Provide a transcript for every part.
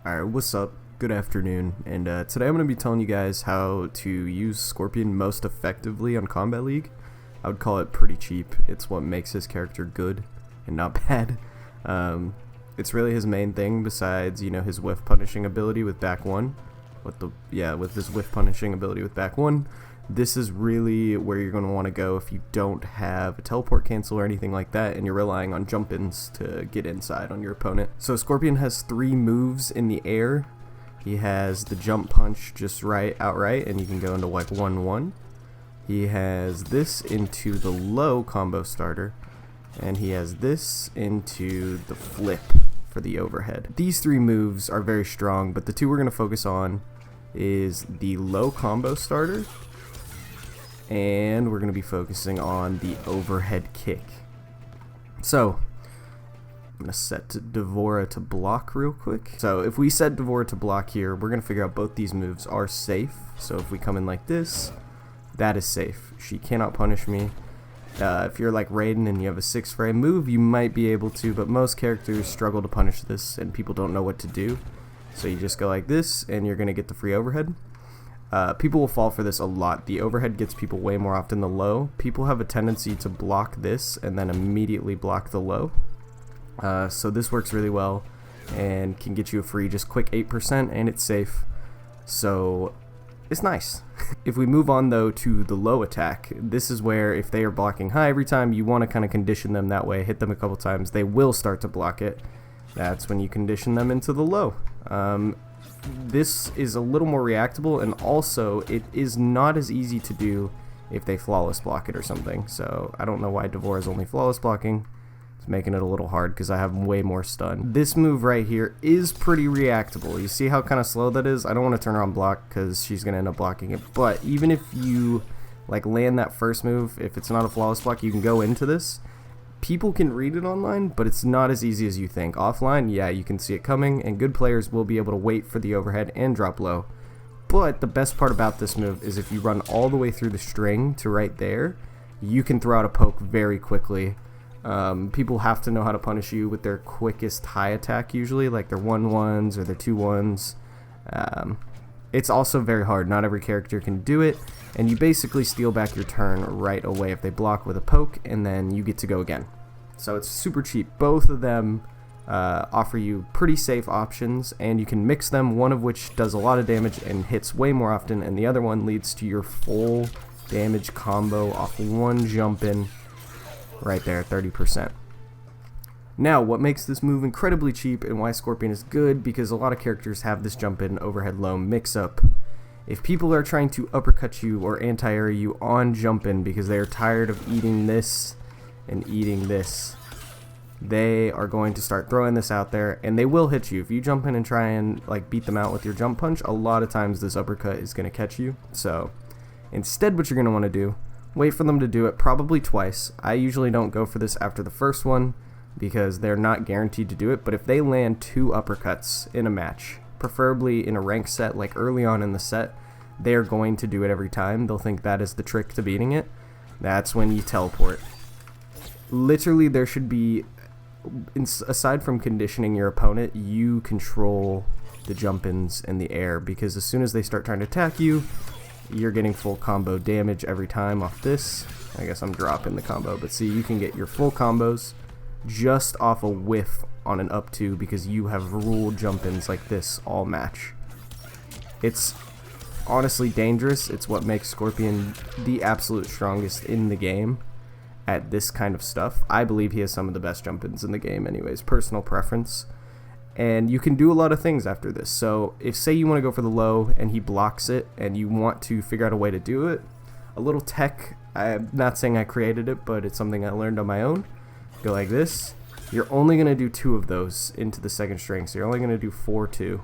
Alright, what's up? Good afternoon, and today I'm going to be telling you guys how to use Scorpion most effectively on Kombat League. I would call it pretty cheap. It's what makes his character good and not bad. It's really his main thing besides, you know, his whiff punishing ability with back one. With his whiff punishing ability with back one. This is really where you're going to want to go if you don't have a teleport cancel or anything like that and you're relying on jump-ins to get inside on your opponent. So Scorpion has 3 moves in the air. He has the jump punch just outright, and you can go into like 1-1. He has this into the low combo starter, and he has this into the flip for the overhead. These 3 moves are very strong, but the 2 we're going to focus on is the low combo starter, and we're going to be focusing on the overhead kick. So I'm going to set Devora to block real quick. So if we set Devora to block here, we're going to figure out both these moves are safe. So if we come in like this, that is safe. She cannot punish me. If you're like Raiden and you have a 6-frame move, you might be able to, but most characters struggle to punish this and people don't know what to do. So you just go like this and you're going to get the free overhead. People will fall for this a lot. The overhead gets people way more often than low. People have a tendency to block this and then immediately block the low. So this works really well and can get you a free just quick 8%, and it's safe. So it's nice. If we move on though to the low attack, this is where if they are blocking high every time, you want to kind of condition them that way. Hit them a couple times, they will start to block it. That's when you condition them into the low. This is a little more reactable, and also it is not as easy to do if they flawless block it or something. So I don't know why Devora is only flawless blocking. It's making it a little hard because I have way more stun. This move right here is pretty reactable. You see how kind of slow that is? I don't want to turn her on block because she's going to end up blocking it. But even if you like land that first move, if it's not a flawless block, you can go into this. People can read it online, but it's not as easy as you think. Offline, yeah, you can see it coming, and good players will be able to wait for the overhead and drop low. But the best part about this move is if you run all the way through the string to right there, you can throw out a poke very quickly. People have to know how to punish you with their quickest high attack usually, like their 1-1s or their 2-1s. It's also very hard. Not every character can do it, and you basically steal back your turn right away if they block with a poke, and then you get to go again. So it's super cheap. Both of them offer you pretty safe options, and you can mix them, one of which does a lot of damage and hits way more often, and the other one leads to your full damage combo off one jump in right there, 30%. Now, what makes this move incredibly cheap and why Scorpion is good, because a lot of characters have this jump in overhead low mix up. If people are trying to uppercut you or anti-air you on jump in because they are tired of eating this and eating this, they are going to start throwing this out there, and they will hit you. If you jump in and try and like beat them out with your jump punch, a lot of times this uppercut is going to catch you. So instead, what you're going to want to do, wait for them to do it probably twice. I usually don't go for this after the first one because they're not guaranteed to do it, but if they land 2 uppercuts in a match, preferably in a rank set like early on in the set, they are going to do it every time. They'll think that is the trick to beating it. That's when you teleport. Literally, there should be, aside from conditioning your opponent, you control the jump-ins in the air, because as soon as they start trying to attack you, you're getting full combo damage every time off this. I guess I'm dropping the combo, but see, you can get your full combos just off a whiff on an up 2 because you have ruled jump-ins like this all match. It's honestly dangerous. It's what makes Scorpion the absolute strongest in the game at this kind of stuff. I believe he has some of the best jump-ins in the game anyways, personal preference. And you can do a lot of things after this. So if, say, you want to go for the low and he blocks it and you want to figure out a way to do it, a little tech, I'm not saying I created it, but it's something I learned on my own. Go like this. You're only going to do 2 of those into the second string, so you're only going to do 4-2.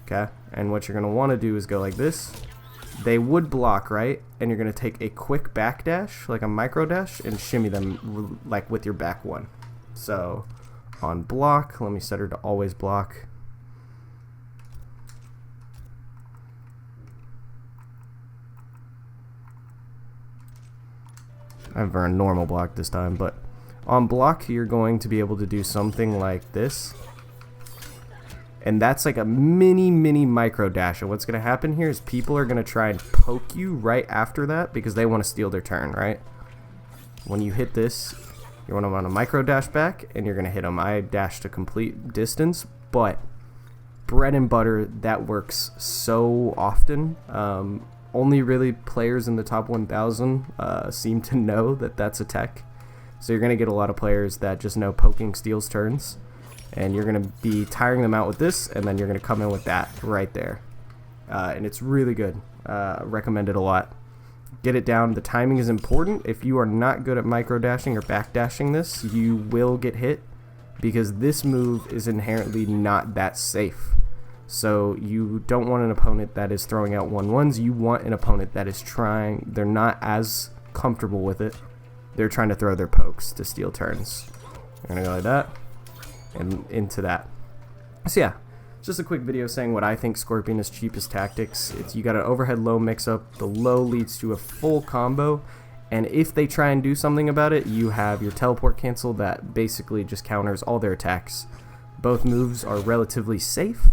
Okay? And what you're going to want to do is go like this. They would block, right? And you're going to take a quick back dash, like a micro dash, and shimmy them like with your back one. So on block, let me set her to always block. I have her normal block this time, but on block you're going to be able to do something like this. And that's like a mini micro dash. And what's going to happen here is people are going to try and poke you right after that because they want to steal their turn, right? When you hit this, you want to run a micro dash back, and you're going to hit them. I dashed a complete distance, but bread and butter, that works so often. Only really players in the top 1,000 seem to know that that's a tech. So you're going to get a lot of players that just know poking steals turns. And you're going to be tiring them out with this, and then you're going to come in with that right there. And it's really good. Recommend it a lot. Get it down. The timing is important. If you are not good at micro dashing or back dashing this, you will get hit because this move is inherently not that safe. So you don't want an opponent that is throwing out 1-1s. You want an opponent that is trying, they're not as comfortable with it. They're trying to throw their pokes to steal turns. You're going to go like that. And into that. So yeah, just a quick video saying what I think Scorpion is cheapest tactics. It's you got an overhead low mix up. The low leads to a full combo, and if they try and do something about it, you have your teleport cancel that basically just counters all their attacks. Both moves are relatively safe,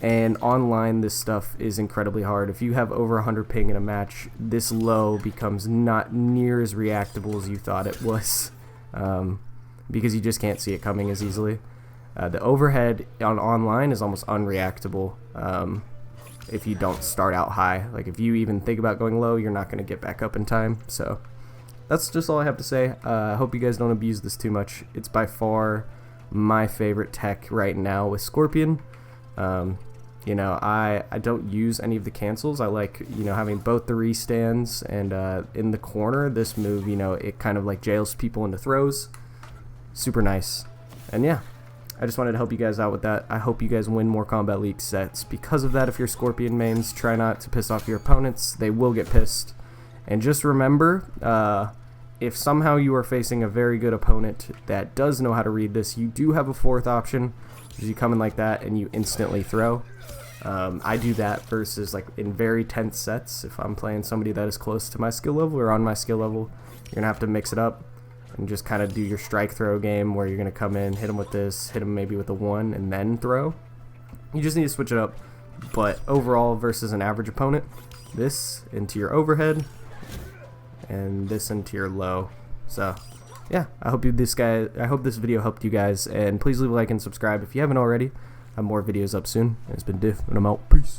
and online this stuff is incredibly hard. If you have over 100 ping in a match, this low becomes not near as reactable as you thought it was. Because you just can't see it coming as easily. The overhead on online is almost unreactable if you don't start out high. Like if you even think about going low, you're not going to get back up in time. So that's just all I have to say. I hope you guys don't abuse this too much. It's by far my favorite tech right now with Scorpion. You know, I don't use any of the cancels. I like, you know, having both the restands and in the corner, this move, you know, it kind of like jails people into throws. Super nice. And yeah, I just wanted to help you guys out with that. I hope you guys win more Kombat League sets. Because of that, if you're Scorpion mains, try not to piss off your opponents. They will get pissed. And just remember, if somehow you are facing a very good opponent that does know how to read this, you do have a fourth option. You come in like that and you instantly throw. I do that versus like in very tense sets. If I'm playing somebody that is close to my skill level or on my skill level, you're going to have to mix it up. And just kind of do your strike throw game where you're going to come in, hit them with this, hit them maybe with a 1, and then throw. You just need to switch it up. But overall, versus an average opponent, this into your overhead, and this into your low. So, yeah, I hope this video helped you guys, and please leave a like and subscribe if you haven't already. I have more videos up soon. It's been Diff, and I'm out. Peace.